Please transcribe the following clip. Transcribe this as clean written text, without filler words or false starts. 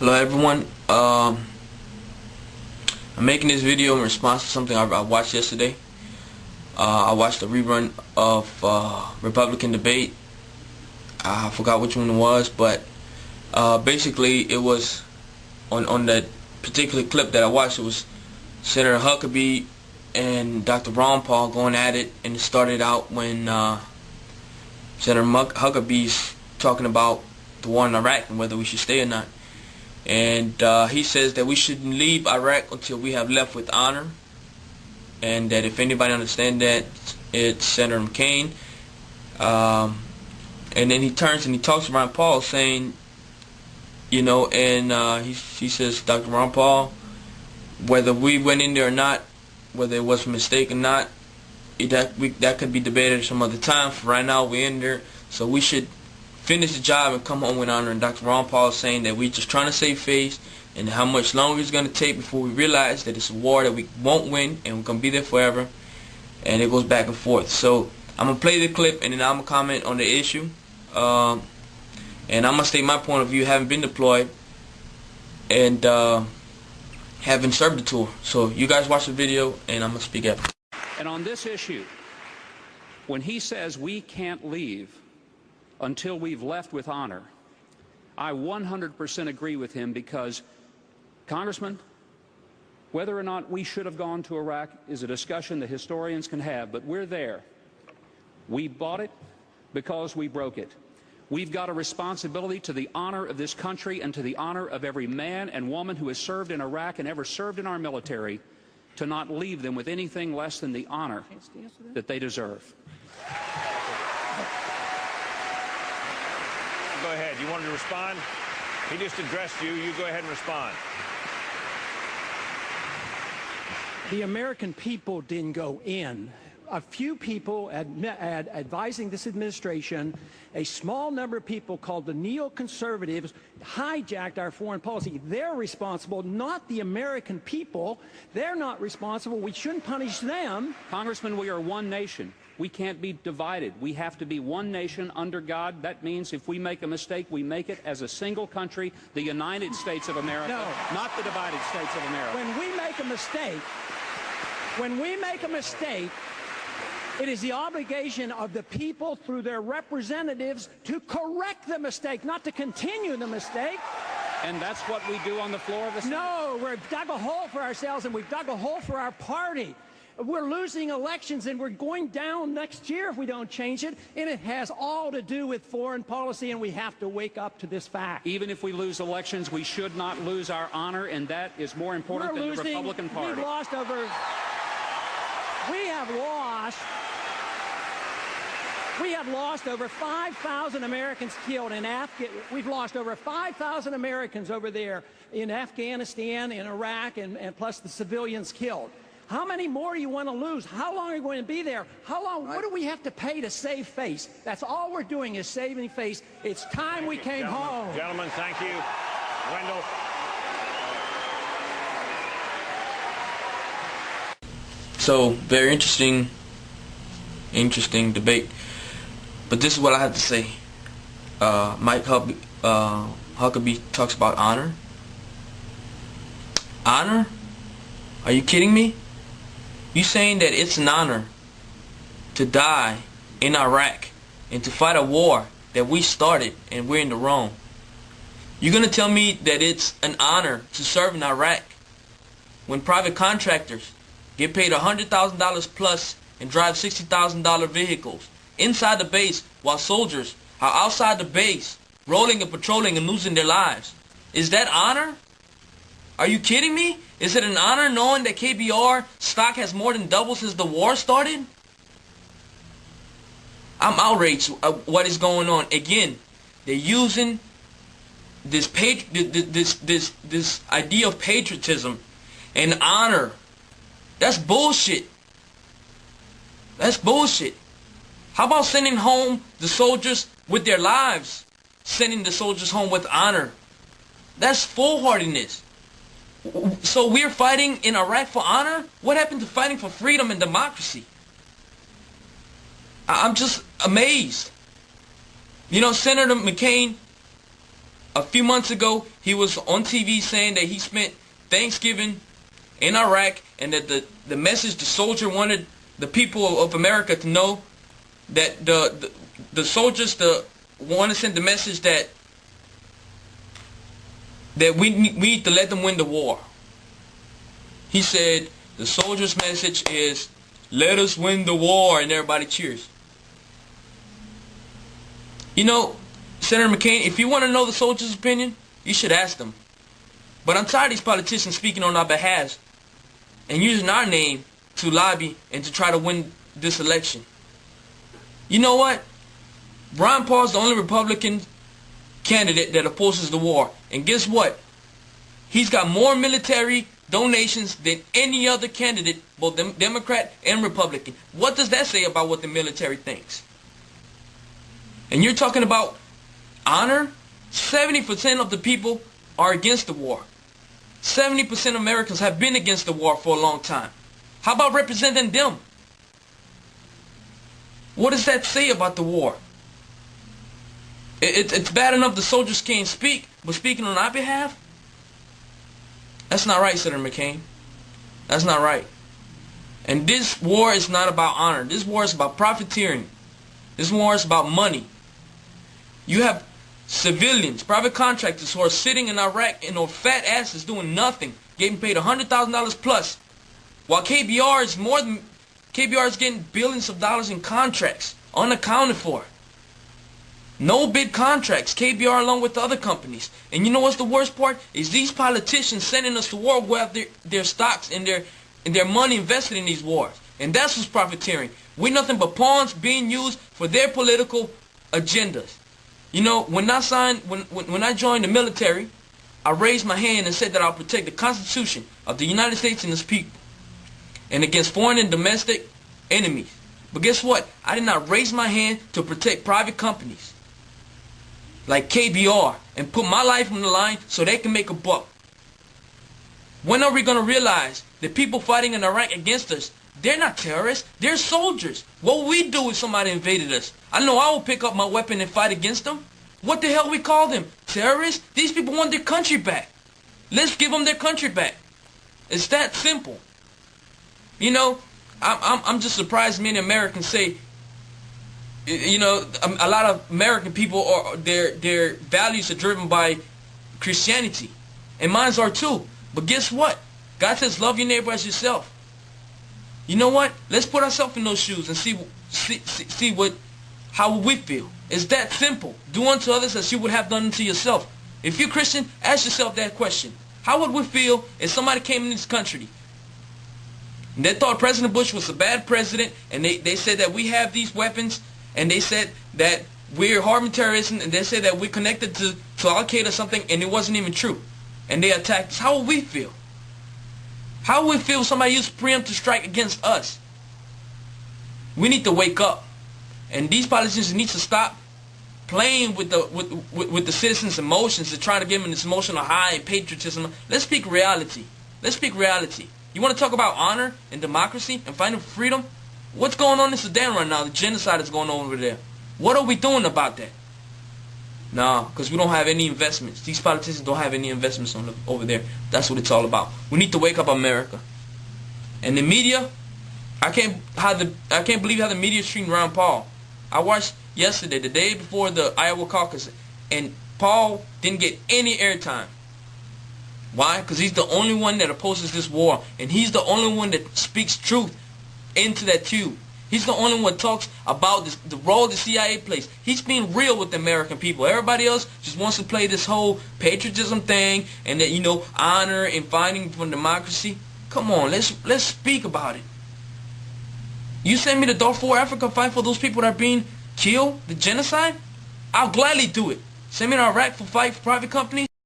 Hello everyone. I'm making this video in response to something I watched yesterday. I watched a rerun of Republican debate. I forgot which one it was, but basically it was on that particular clip that I watched. It was Senator Huckabee and Dr. Ron Paul going at it, and it started out when Senator Huckabee's talking about the war in Iraq and whether we should stay or not. And he says that we shouldn't leave Iraq until we have left with honor, and that if anybody understands that, it's Senator McCain. And then he turns and he talks to Ron Paul saying, you know, and he says, Dr. Ron Paul, whether we went in there or not, whether it was a mistake or not, that could be debated some other time. For right now, we're in there, so we should finish the job and come home with honor. And Dr. Ron Paul is saying that we're just trying to save face, and how much longer it's going to take before we realize that it's a war that we won't win and we're going to be there forever. And it goes back and forth. So I'm going to play the clip, and then I'm going to comment on the issue. And I'm going to state my point of view, having been deployed and having served the tour. So you guys watch the video, and I'm going to speak after. And on this issue, when he says we can't leave until we've left with honor, I 100% agree with him, because, Congressman, whether or not we should have gone to Iraq is a discussion that historians can have, but we're there. We bought it because we broke it. We've got a responsibility to the honor of this country and to the honor of every man and woman who has served in Iraq and ever served in our military, to not leave them with anything less than the honor that they deserve. Go ahead. You wanted to respond? He just addressed you. You go ahead and respond. The American people didn't go in. A few people advising this administration, a small number of people called the neoconservatives, hijacked our foreign policy. They're responsible, not the American people. They're not responsible. We shouldn't punish them. Congressman, we are one nation. We can't be divided. We have to be one nation under God. That means if we make a mistake, we make it as a single country, the United States of America, not the divided States of America. When we make a mistake, it is the obligation of the people through their representatives to correct the mistake, not to continue the mistake. And that's what we do on the floor of the Senate? No, we've dug a hole for ourselves, and we've dug a hole for our party. We're losing elections, and we're going down next year if we don't change it, and it has all to do with foreign policy, and we have to wake up to this fact. Even if we lose elections, we should not lose our honor, and that is more important than the Republican Party. We have lost over 5,000 Americans killed in We've lost over 5,000 Americans over there in Afghanistan, in Iraq, and plus the civilians killed. How many more do you want to lose? How long are you going to be there? How long? What do we have to pay to save face? That's all we're doing, is saving face. It's time we came home. Gentlemen, thank you. Wendell. So very interesting debate. But this is what I have to say. Huckabee talks about honor. Honor? Are you kidding me? You saying that it's an honor to die in Iraq and to fight a war that we started and we're in the wrong? You're going to tell me that it's an honor to serve in Iraq when private contractors get paid $100,000 plus and drive $60,000 vehicles inside the base, while soldiers are outside the base rolling and patrolling and losing their lives? Is that honor? Are you kidding me? Is it an honor knowing that KBR stock has more than doubled since the war started? I'm outraged at what is going on. Again, they're using this idea of patriotism and honor. That's bullshit. That's bullshit. How about sending home the soldiers with their lives? Sending the soldiers home with honor. That's foolhardiness. So we're fighting in Iraq for honor? What happened to fighting for freedom and democracy? I'm just amazed. You know, Senator McCain a few months ago, he was on TV saying that he spent Thanksgiving in Iraq, and that the message the soldier wanted the people of America to know, that the soldiers want to send the message that we need to let them win the war. He said the soldier's message is, let us win the war, and everybody cheers. You know, Senator McCain, if you want to know the soldier's opinion, you should ask them. But I'm tired of these politicians speaking on our behalf and using our name to lobby and to try to win this election. You know what? Ron Paul's the only Republican candidate that opposes the war. And guess what? He's got more military donations than any other candidate, both Democrat and Republican. What does that say about what the military thinks? And you're talking about honor? 70% of the people are against the war. 70% of Americans have been against the war for a long time. How about representing them? What does that say about the war? It's bad enough the soldiers can't speak, but speaking on our behalf? That's not right, Senator McCain. That's not right. And this war is not about honor. This war is about profiteering. This war is about money. You have civilians, private contractors who are sitting in Iraq and on fat asses doing nothing, getting paid $100,000 plus, while KBR is getting billions of dollars in contracts, unaccounted for. No bid contracts, KBR along with the other companies. And you know what's the worst part? Is these politicians sending us to war who have their stocks and their money invested in these wars. And that's what's profiteering. We're nothing but pawns being used for their political agendas. You know, when I joined the military, I raised my hand and said that I'll protect the Constitution of the United States and its people, and against foreign and domestic enemies. But guess what? I did not raise my hand to protect private companies like KBR and put my life on the line so they can make a buck. When are we going to realize that people fighting in Iraq against us, they're not terrorists, they're soldiers? What would we do if somebody invaded us? I know I will pick up my weapon and fight against them. What the hell we call them? Terrorists? These people want their country back. Let's give them their country back. It's that simple. You know, I'm just surprised many Americans say, you know, a lot of American people are their values are driven by Christianity, and mine are too. But guess what? God says, love your neighbor as yourself. You know what? Let's put ourselves in those shoes and see how we feel. It's that simple. Do unto others as you would have done unto yourself. If you're Christian, ask yourself that question. How would we feel if somebody came in this country and they thought President Bush was a bad president, and they said that we have these weapons, and they said that we're harming terrorism, and they said that we're connected to Al-Qaeda or something, and it wasn't even true, and they attacked us? How would we feel? How would we feel if somebody used preemptive strike against us? We need to wake up, and these politicians need to stop playing with the citizens' emotions and trying to give them this emotional high and patriotism. Let's speak reality. Let's speak reality. You want to talk about honor and democracy and fighting for freedom? What's going on in Sudan right now? The genocide is going on over there. What are we doing about that? No, because we don't have any investments. These politicians don't have any investments over there. That's what it's all about. We need to wake up America. And the media, I can't believe how the media is treating Ron Paul. I watched yesterday, the day before the Iowa caucus, and Paul didn't get any airtime. Why? Because he's the only one that opposes this war, and he's the only one that speaks truth into that tube. He's the only one that talks about the role the CIA plays. He's being real with the American people. Everybody else just wants to play this whole patriotism thing, and that, you know, honor and fighting for democracy. Come on, let's speak about it. You send me to Darfur, Africa, fight for those people that are being killed, the genocide? I'll gladly do it. Send me to Iraq for fight for private companies?